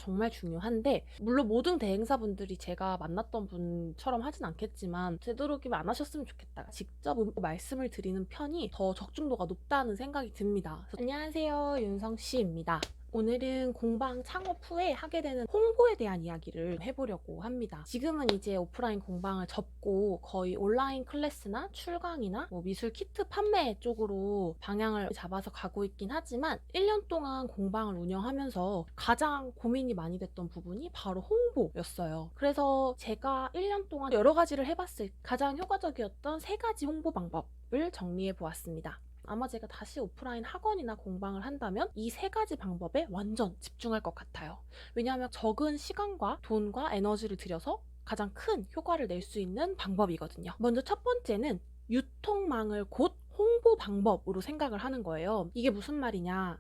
정말 중요한데, 물론 모든 대행사분들이 제가 만났던 분처럼 하진 않겠지만 되도록이면 안 하셨으면 좋겠다. 직접 말씀을 드리는 편이 더 적중도가 높다는 생각이 듭니다. 안녕하세요, 윤성씨입니다. 오늘은 공방 창업 후에 하게 되는 홍보에 대한 이야기를 해보려고 합니다. 지금은 이제 오프라인 공방을 접고 거의 온라인 클래스나 출강이나 미술 키트 판매 쪽으로 방향을 잡아서 가고 있긴 하지만 1년 동안 공방을 운영하면서 가장 고민이 많이 됐던 부분이 바로 홍보였어요. 그래서 제가 1년 동안 여러 가지를 해봤을 때 가장 효과적이었던 3가지 홍보 방법을 정리해 보았습니다. 아마 제가 다시 오프라인 학원이나 공방을 한다면 이 3가지 방법에 완전 집중할 것 같아요. 왜냐하면 적은 시간과 돈과 에너지를 들여서 가장 큰 효과를 낼 수 있는 방법이거든요. 먼저 첫 번째는 유통망을 곧 홍보 방법으로 생각을 하는 거예요. 이게 무슨 말이냐,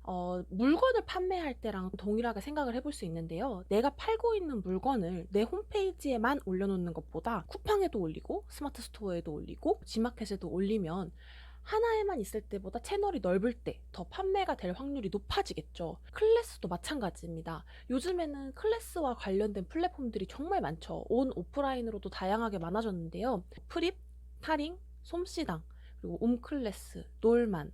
물건을 판매할 때랑 동일하게 생각을 해볼 수 있는데요. 내가 팔고 있는 물건을 내 홈페이지에만 올려놓는 것보다 쿠팡에도 올리고 스마트 스토어에도 올리고 G마켓에도 올리면 하나에만 있을 때보다 채널이 넓을 때 더 판매가 될 확률이 높아지겠죠. 클래스도 마찬가지입니다. 요즘에는 클래스와 관련된 플랫폼들이 정말 많죠. 온 오프라인으로도 다양하게 많아졌는데요. 프립, 타링, 솜씨당, 그리고 옴클래스, 놀만,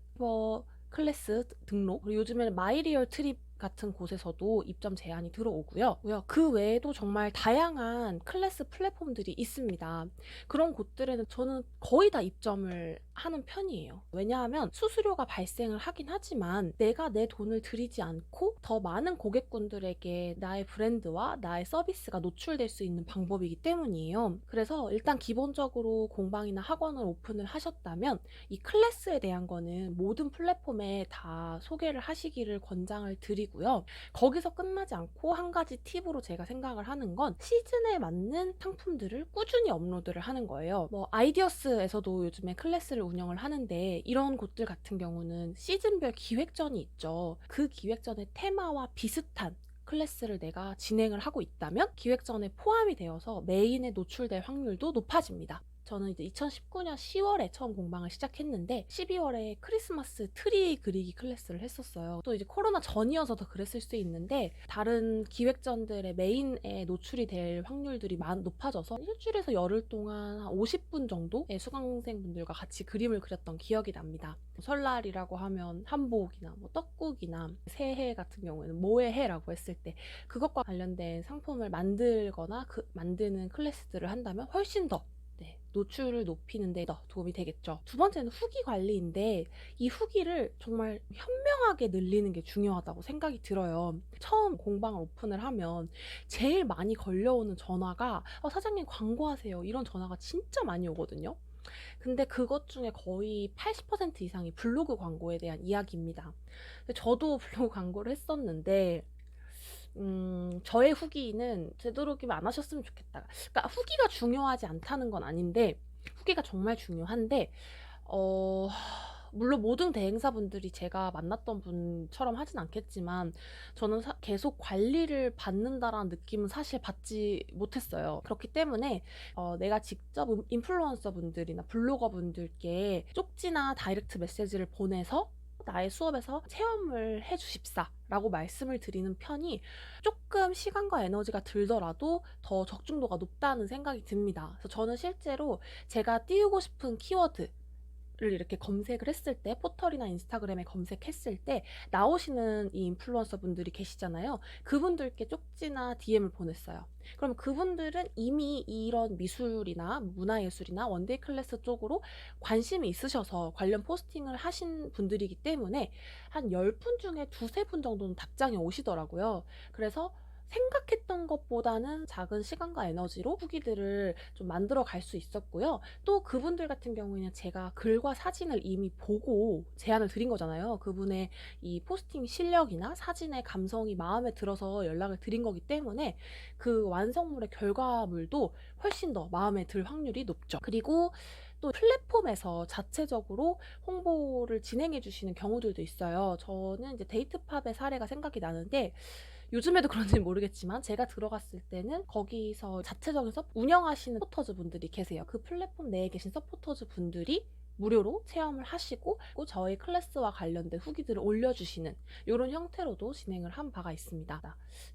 클래스 등록, 그리고 요즘에는 마이리얼 트립 같은 곳에서도 입점 제한이 들어오고요. 그 외에도 정말 다양한 클래스 플랫폼들이 있습니다. 그런 곳들에는 저는 거의 다 입점을 하는 편이에요. 왜냐하면 수수료가 발생을 하긴 하지만 내가 내 돈을 들이지 않고 더 많은 고객분들에게 나의 브랜드와 나의 서비스가 노출될 수 있는 방법이기 때문이에요. 그래서 일단 기본적으로 공방이나 학원을 오픈을 하셨다면 이 클래스에 대한 거는 모든 플랫폼에 다 소개를 하시기를 권장을 드리고요. 거기서 끝나지 않고 한 가지 팁으로 제가 생각을 하는 건 시즌에 맞는 상품들을 꾸준히 업로드를 하는 거예요. 아이디어스에서도 요즘에 클래스를 운영을 하는데 이런 곳들 같은 경우는 시즌별 기획전이 있죠. 그 기획전의 테마와 비슷한 클래스를 내가 진행을 하고 있다면 기획전에 포함이 되어서 메인에 노출될 확률도 높아집니다. 저는 이제 2019년 10월에 처음 공방을 시작했는데 12월에 크리스마스 트리 그리기 클래스를 했었어요. 또 이제 코로나 전이어서 더 그랬을 수 있는데 다른 기획전들의 메인에 노출이 될 확률들이 높아져서 일주일에서 열흘 동안 한 50분 정도의 수강생분들과 같이 그림을 그렸던 기억이 납니다. 설날이라고 하면 한복이나 떡국이나 새해 같은 경우에는 뭐의 해라고 했을 때 그것과 관련된 상품을 만들거나 만드는 클래스들을 한다면 훨씬 더 노출을 높이는 데 더 도움이 되겠죠. 두 번째는 후기 관리인데 이 후기를 정말 현명하게 늘리는 게 중요하다고 생각이 들어요. 처음 공방을 오픈을 하면 제일 많이 걸려오는 전화가 사장님 광고하세요. 이런 전화가 진짜 많이 오거든요. 근데 그것 중에 거의 80% 이상이 블로그 광고에 대한 이야기입니다. 저도 블로그 광고를 했었는데 저의 후기는 되도록이면 안 하셨으면 좋겠다. 그러니까 후기가 중요하지 않다는 건 아닌데 후기가 정말 중요한데 물론 모든 대행사분들이 제가 만났던 분처럼 하진 않겠지만 저는 계속 관리를 받는다라는 느낌은 사실 받지 못했어요. 그렇기 때문에 내가 직접 인플루언서 분들이나 블로거 분들께 쪽지나 다이렉트 메시지를 보내서 나의 수업에서 체험을 해주십사 라고 말씀을 드리는 편이 조금 시간과 에너지가 들더라도 더 적중도가 높다는 생각이 듭니다. 그래서 저는 실제로 제가 띄우고 싶은 키워드 를 이렇게 검색을 했을 때 포털이나 인스타그램에 검색했을 때 나오시는 이 인플루언서 분들이 계시잖아요. 그분들께 쪽지나 DM을 보냈어요. 그럼 그분들은 이미 이런 미술이나 문화예술이나 원데이 클래스 쪽으로 관심이 있으셔서 관련 포스팅을 하신 분들이기 때문에 한 10분 중에 두세 분 정도는 답장이 오시더라고요. 그래서 생각했던 것보다는 작은 시간과 에너지로 후기들을 좀 만들어 갈 수 있었고요. 또 그분들 같은 경우에는 제가 글과 사진을 이미 보고 제안을 드린 거잖아요. 그분의 이 포스팅 실력이나 사진의 감성이 마음에 들어서 연락을 드린 거기 때문에 그 완성물의 결과물도 훨씬 더 마음에 들 확률이 높죠. 그리고 또 플랫폼에서 자체적으로 홍보를 진행해 주시는 경우들도 있어요. 저는 이제 데이트팝의 사례가 생각이 나는데 요즘에도 그런지는 모르겠지만 제가 들어갔을 때는 거기서 자체적인 운영하시는 서포터즈 분들이 계세요. 그 플랫폼 내에 계신 서포터즈 분들이 무료로 체험을 하시고 또 저희 클래스와 관련된 후기들을 올려주시는 이런 형태로도 진행을 한 바가 있습니다.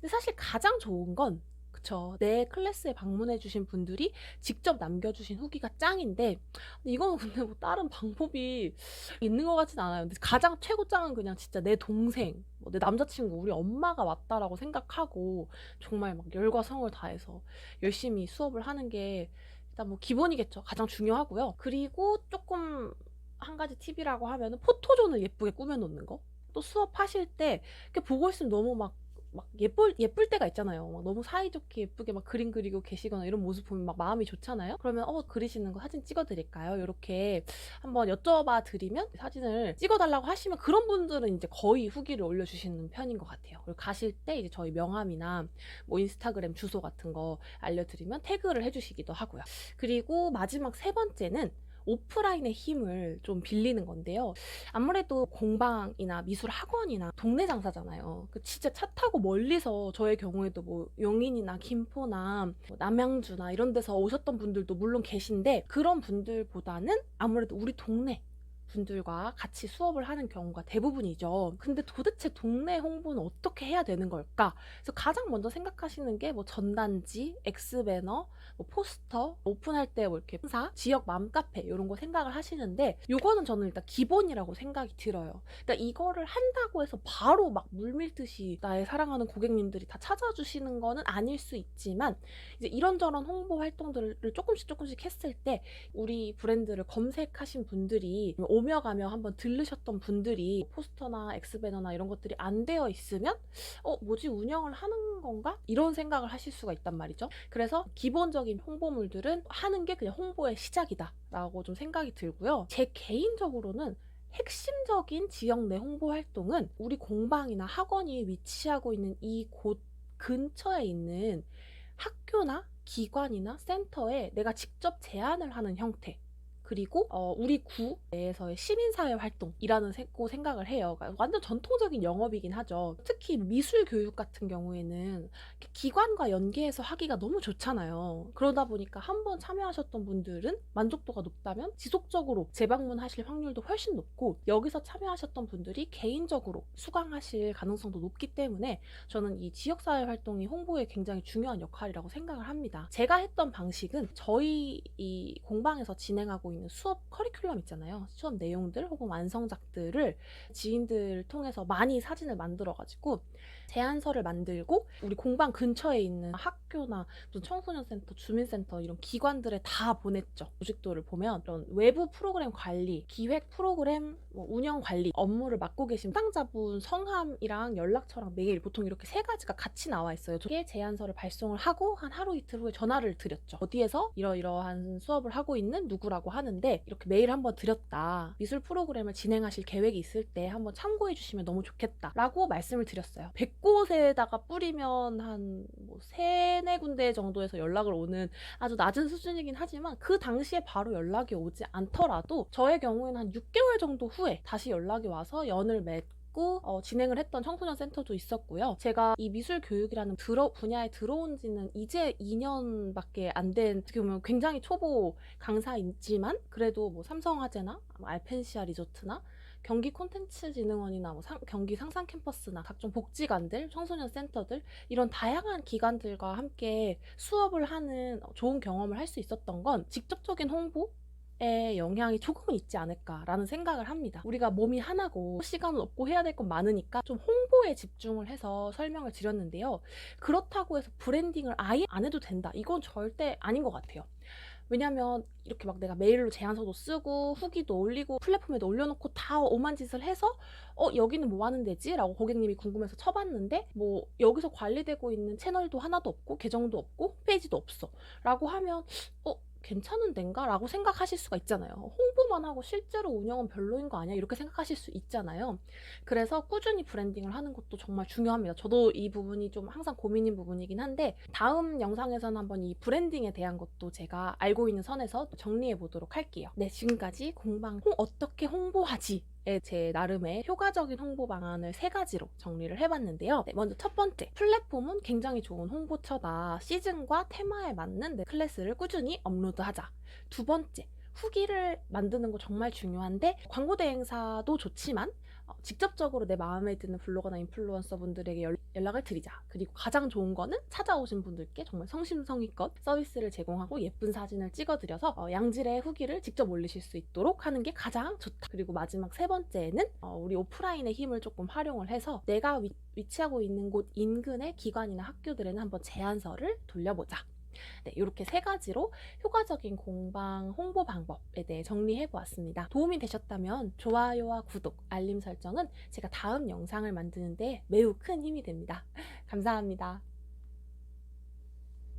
근데 사실 가장 좋은 건 그쵸. 내 클래스에 방문해주신 분들이 직접 남겨주신 후기가 짱인데 이거는 근데 뭐 다른 방법이 있는 것 같진 않아요. 근데 가장 최고 짱은 그냥 진짜 내 동생, 내 남자친구, 우리 엄마가 왔다라고 생각하고 정말 막 열과 성을 다해서 열심히 수업을 하는 게 일단 뭐 기본이겠죠. 가장 중요하고요. 그리고 조금 한 가지 팁이라고 하면은 포토존을 예쁘게 꾸며놓는 거. 또 수업하실 때 이렇게 보고 있으면 너무 막 예쁠 때가 있잖아요. 막 너무 사이좋게 예쁘게 막 그림 그리고 계시거나 이런 모습 보면 막 마음이 좋잖아요. 그러면 그리시는 거 사진 찍어드릴까요? 이렇게 한번 여쭤봐 드리면 사진을 찍어달라고 하시면 그런 분들은 이제 거의 후기를 올려주시는 편인 것 같아요. 그리고 가실 때 이제 저희 명함이나 뭐 인스타그램 주소 같은 거 알려드리면 태그를 해주시기도 하고요. 그리고 마지막 세 번째는 오프라인의 힘을 좀 빌리는 건데요. 아무래도 공방이나 미술 학원이나 동네 장사잖아요. 진짜 차 타고 멀리서 저의 경우에도 뭐 용인이나 김포나 뭐 남양주나 이런 데서 오셨던 분들도 물론 계신데 그런 분들보다는 아무래도 우리 동네 분들과 같이 수업을 하는 경우가 대부분이죠. 근데 도대체 동네 홍보는 어떻게 해야 되는 걸까? 그래서 가장 먼저 생각하시는 게 뭐 전단지, 엑스배너, 뭐 포스터, 오픈할 때 뭐 이렇게 행사, 지역 맘카페 이런 거 생각을 하시는데 요거는 저는 일단 기본이라고 생각이 들어요. 그러니까 이거를 한다고 해서 바로 막 물밀듯이 나의 사랑하는 고객님들이 다 찾아주시는 거는 아닐 수 있지만 이제 이런저런 홍보 활동들을 조금씩 했을 때 우리 브랜드를 검색하신 분들이 오며 가며 한번 들르셨던 분들이 포스터나 엑스배너나 이런 것들이 안 되어 있으면 뭐지 운영을 하는 건가? 이런 생각을 하실 수가 있단 말이죠. 그래서 기본적인 홍보물들은 하는 게 그냥 홍보의 시작이다 라고 좀 생각이 들고요. 제 개인적으로는 핵심적인 지역 내 홍보 활동은 우리 공방이나 학원이 위치하고 있는 이 곳 근처에 있는 학교나 기관이나 센터에 내가 직접 제안을 하는 형태 그리고 우리 구 내에서의 시민사회 활동이라는 생각을 해요. 그러니까 완전 전통적인 영업이긴 하죠. 특히 미술 교육 같은 경우에는 기관과 연계해서 하기가 너무 좋잖아요. 그러다 보니까 한번 참여하셨던 분들은 만족도가 높다면 지속적으로 재방문하실 확률도 훨씬 높고 여기서 참여하셨던 분들이 개인적으로 수강하실 가능성도 높기 때문에 저는 이 지역사회 활동이 홍보에 굉장히 중요한 역할이라고 생각을 합니다. 제가 했던 방식은 저희 이 공방에서 진행하고 있는 수업 커리큘럼 있잖아요. 수업 내용들 혹은 완성작들을 지인들 통해서 많이 사진을 만들어가지고 제안서를 만들고 우리 공방 근처에 있는 학교나 무슨 청소년센터, 주민센터 이런 기관들에 다 보냈죠. 조직도를 보면 이런 외부 프로그램 관리, 기획 프로그램, 뭐 운영 관리 업무를 맡고 계신 담당자분 성함이랑 연락처랑 메일 보통 이렇게 세 가지가 같이 나와 있어요. 저게 제안서를 발송을 하고 한 하루 이틀 후에 전화를 드렸죠. 어디에서 이러이러한 수업을 하고 있는 누구라고 하는데 이렇게 메일 한번 드렸다. 미술 프로그램을 진행하실 계획이 있을 때 한번 참고해 주시면 너무 좋겠다 라고 말씀을 드렸어요. 100곳에다가 뿌리면 한 뭐 3-4군데 정도에서 연락을 오는 아주 낮은 수준이긴 하지만 그 당시에 바로 연락이 오지 않더라도 저의 경우에는 한 6개월 정도 후에 다시 연락이 와서 연을 맺고 진행을 했던 청소년 센터도 있었고요. 제가 이 미술 교육이라는 분야에 들어온 지는 이제 2년밖에 안 된 어떻게 보면 굉장히 초보 강사이지만 그래도 뭐 삼성화재나 알펜시아 리조트나 경기 콘텐츠진흥원이나 뭐 경기 상상캠퍼스나 각종 복지관들, 청소년 센터들 이런 다양한 기관들과 함께 수업을 하는 좋은 경험을 할 수 있었던 건 직접적인 홍보의 영향이 조금은 있지 않을까라는 생각을 합니다. 우리가 몸이 하나고 시간은 없고 해야 될 건 많으니까 좀 홍보에 집중을 해서 설명을 드렸는데요. 그렇다고 해서 브랜딩을 아예 안 해도 된다. 이건 절대 아닌 것 같아요. 왜냐면 이렇게 막 내가 메일로 제안서도 쓰고 후기도 올리고 플랫폼에도 올려놓고 다 오만 짓을 해서 여기는 뭐 하는 데지? 라고 고객님이 궁금해서 쳐봤는데 뭐 여기서 관리되고 있는 채널도 하나도 없고 계정도 없고 홈페이지도 없어 라고 하면 괜찮은 데인가? 라고 생각하실 수가 있잖아요. 홍보만 하고 실제로 운영은 별로인 거 아니야? 이렇게 생각하실 수 있잖아요. 그래서 꾸준히 브랜딩을 하는 것도 정말 중요합니다. 저도 이 부분이 좀 항상 고민인 부분이긴 한데 다음 영상에서는 한번 이 브랜딩에 대한 것도 제가 알고 있는 선에서 정리해 보도록 할게요. 네, 지금까지 공방 어떻게 홍보하지? 제 나름의 효과적인 홍보 방안을 3가지로 정리를 해봤는데요. 네, 먼저 첫 번째, 플랫폼은 굉장히 좋은 홍보처다. 시즌과 테마에 맞는 내 클래스를 꾸준히 업로드하자. 두 번째, 후기를 만드는 거 정말 중요한데 광고 대행사도 좋지만 직접적으로 내 마음에 드는 블로거나 인플루언서 분들에게 연락을 드리자. 그리고 가장 좋은 거는 찾아오신 분들께 정말 성심성의껏 서비스를 제공하고 예쁜 사진을 찍어드려서 양질의 후기를 직접 올리실 수 있도록 하는 게 가장 좋다. 그리고 마지막 세 번째는 우리 오프라인의 힘을 조금 활용을 해서 내가 위치하고 있는 곳 인근의 기관이나 학교들에는 한번 제안서를 돌려보자. 네, 이렇게 세 가지로 효과적인 공방 홍보 방법에 대해 정리해 보았습니다. 도움이 되셨다면 좋아요와 구독, 알림 설정은 제가 다음 영상을 만드는데 매우 큰 힘이 됩니다. 감사합니다.